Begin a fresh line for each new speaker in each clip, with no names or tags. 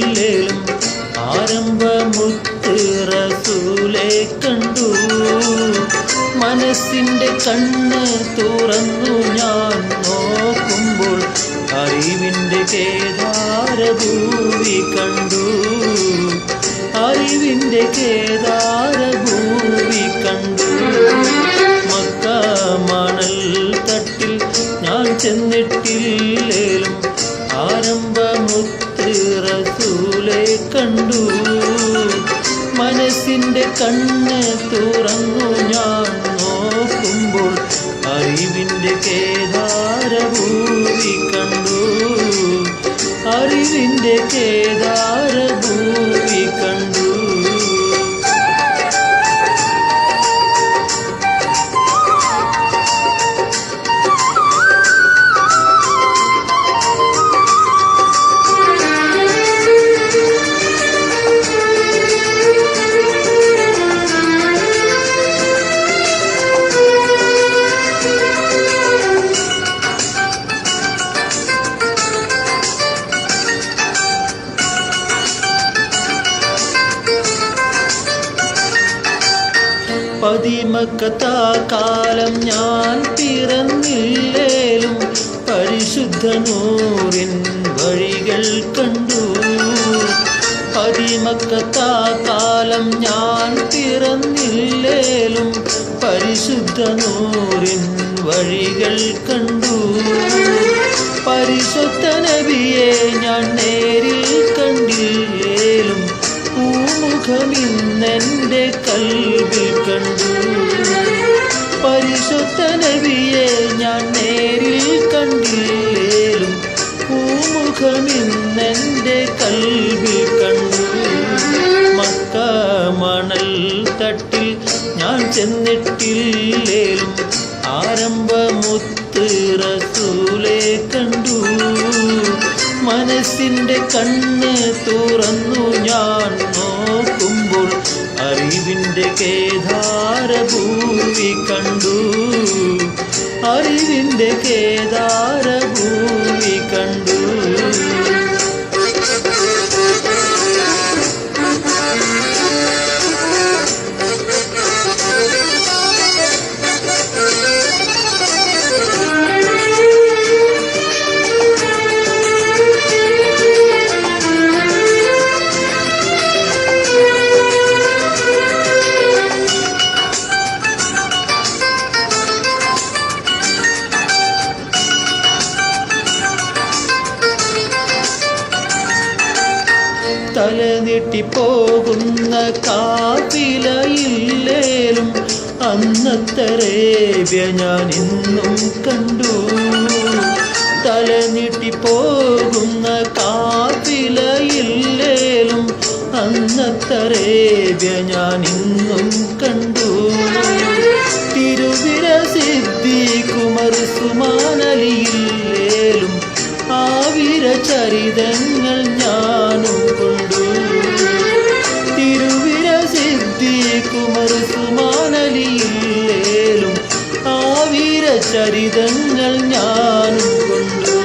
ചെന്നിട്ടില്ലേലും ആരംഭമുത്ത് റസൂലെ കണ്ടു. മനസ്സിൻ്റെ കണ്ണ് തുറന്നു ഞാൻ നോക്കുമ്പോൾ അറിവിൻ്റെ കേദാരഭൂമി കണ്ടു. അറിവിൻ്റെ കേദാരഭൂമി കണ്ടു. മക്ക മണൽ തട്ടിൽ ഞാൻ ചെന്നിട്ടില്ലേലും ആരംഭമുത്ത് റസൂലെ കണ്ടു. മനസ്സിൻ്റെ കണ്ണ് തുറന്നു ഞാൻ നോക്കുമ്പോൾ അറിവിൻ്റെ കേദാരഭൂമി കണ്ടു. അറിവിൻ്റെ കേദാരഭൂമി കണ്ടു. പതിമക്കത്താ കാലം ഞാൻ പിറന്നില്ലേലും പരിശുദ്ധ നൂറിൻ വഴികൾ കണ്ടു. പതിമക്കത്താ കാലം ഞാൻ പിറന്നില്ലേലും പരിശുദ്ധ നൂറിൻ വഴികൾ കണ്ടു. പരിശുദ്ധ നബിയെ ഞാൻ നേരിൽ കണ്ടില്ലേലും പൂമുഖമിന്നെൻ്റെ കൽവിൽ കണ്ടു. പരിശുദ്ധ നബിയെ ഞാൻ നേരിൽ കണ്ടില്ലേലും പൂമുഖമിന്നെൻ്റെ കൽവിൽ കണ്ടു. മക്ക മണൽ തട്ടിൽ ഞാൻ ചെന്നിട്ടില്ലേലും ആരംഭമുത്ത് റസൂലെ കണ്ടു. മനസ്സിൻ്റെ കണ്ണ് തുറന്നു ഞാൻ നോക്കുമ്പോൾ അറിവിൻ്റെ കേദാരഭൂമി കണ്ടു. അറിവിൻ്റെ കേദാരഭൂമി കണ്ടു. തലനീട്ടിപ്പോകുന്ന കാഫിലയില്ലേലും അന്നത്തെ അറേബ്യ ഞാൻ ഇന്നും കണ്ടു. തലനീട്ടിപ്പോകുന്ന കാഫിലയില്ലേലും അന്നത്തെ അറേബ്യ ഞാൻ ഇന്നും കണ്ടു. തിരുവിര സിദ്ദീഖുമർ ഉസ്മാനലിയില്ലേലും ആവിര ചരിതങ്ങൾ ഞാനും കൊണ്ടു. തിരുവിര സിദ്ദീഖുമർ ഉസ്മാനലിയില്ലേലും ആവിര ചരിതങ്ങൾ ഞാനും കൊണ്ടു.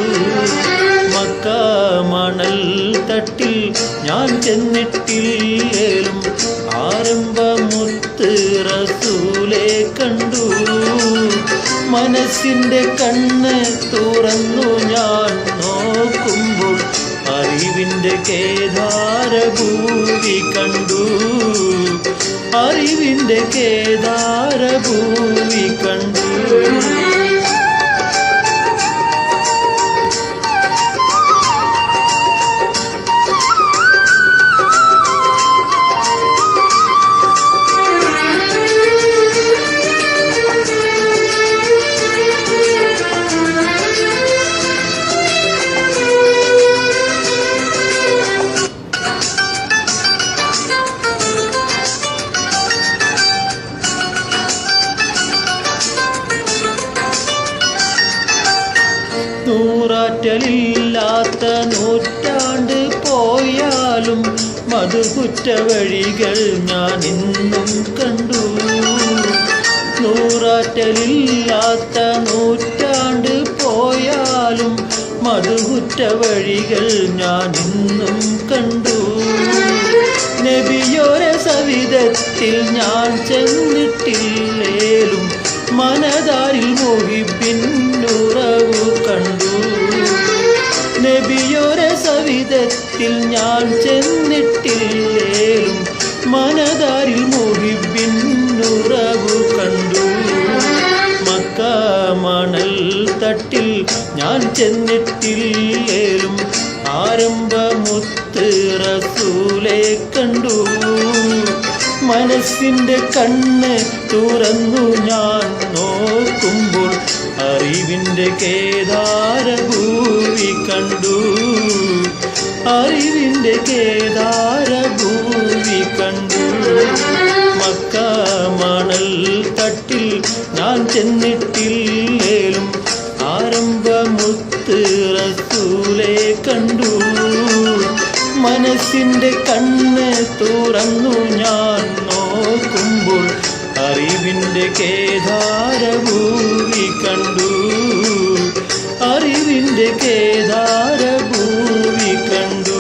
മക്ക മണൽ തട്ടിൽ ഞാൻ ചെന്നിട്ടില്ലേലും ആരംഭമുത്ത് റസൂലെ കണ്ടു. മനസ്സിൻ്റെ കണ്ണ് തുറന്നു ഞാൻ നോക്കുമ്പോൾ അറിവിൻ്റെ കേദാരഭൂമി കണ്ടു. അറിവിൻ്റെ കേദാരഭൂമി കണ്ടു. നൂറാറ്റലില്ലാത്ത നൂറ്റാണ്ട് പോയാലും മധുകുറ്റ വഴികൾ ഞാൻ ഇന്നും കണ്ടു. നൂറാറ്റലില്ലാത്ത നൂറ്റാണ്ട് പോയാലും മധുകുറ്റ വഴികൾ ഞാൻ ഇന്നും കണ്ടു. സവിധത്തിൽ ഞാൻ ചെന്നിട്ടില്ലേലും മനതാരിൽ മുഹിബിന്നുറവു കണ്ടു. നബിയോരെ സവിധത്തിൽ ഞാൻ ചെന്നിട്ടില്ലേലും മനതാരിൽ മുഹിബിന്നുറവു കണ്ടു. മക്ക മണൽ തട്ടിൽ ഞാൻ ചെന്നിട്ടില്ലേലും ആരംഭമുത്ത് റസൂലെ കണ്ടു. മനസ്സിൻ്റെ കണ്ണ് തുറന്നു ഞാൻ നോക്കുമ്പോൾ അറിവിൻ്റെ കേദാരഭൂവി കണ്ടു. അറിവിൻ്റെ കേദാരഭൂവി കണ്ടു. മക്ക മണൽ തട്ടിൽ ഞാൻ ചെന്നിട്ടില്ലേലും ആരംഭമുത്ത് റസൂലെ കണ്ടു. മനസ്സിൻ്റെ കണ്ണ് തുറന്നു ഞാൻ നോക്കുമ്പോൾ അറിവിൻ്റെ കേദാരഭൂവി കണ്ടു. അറിവിൻ്റെ കേദാരഭൂവി കണ്ടു.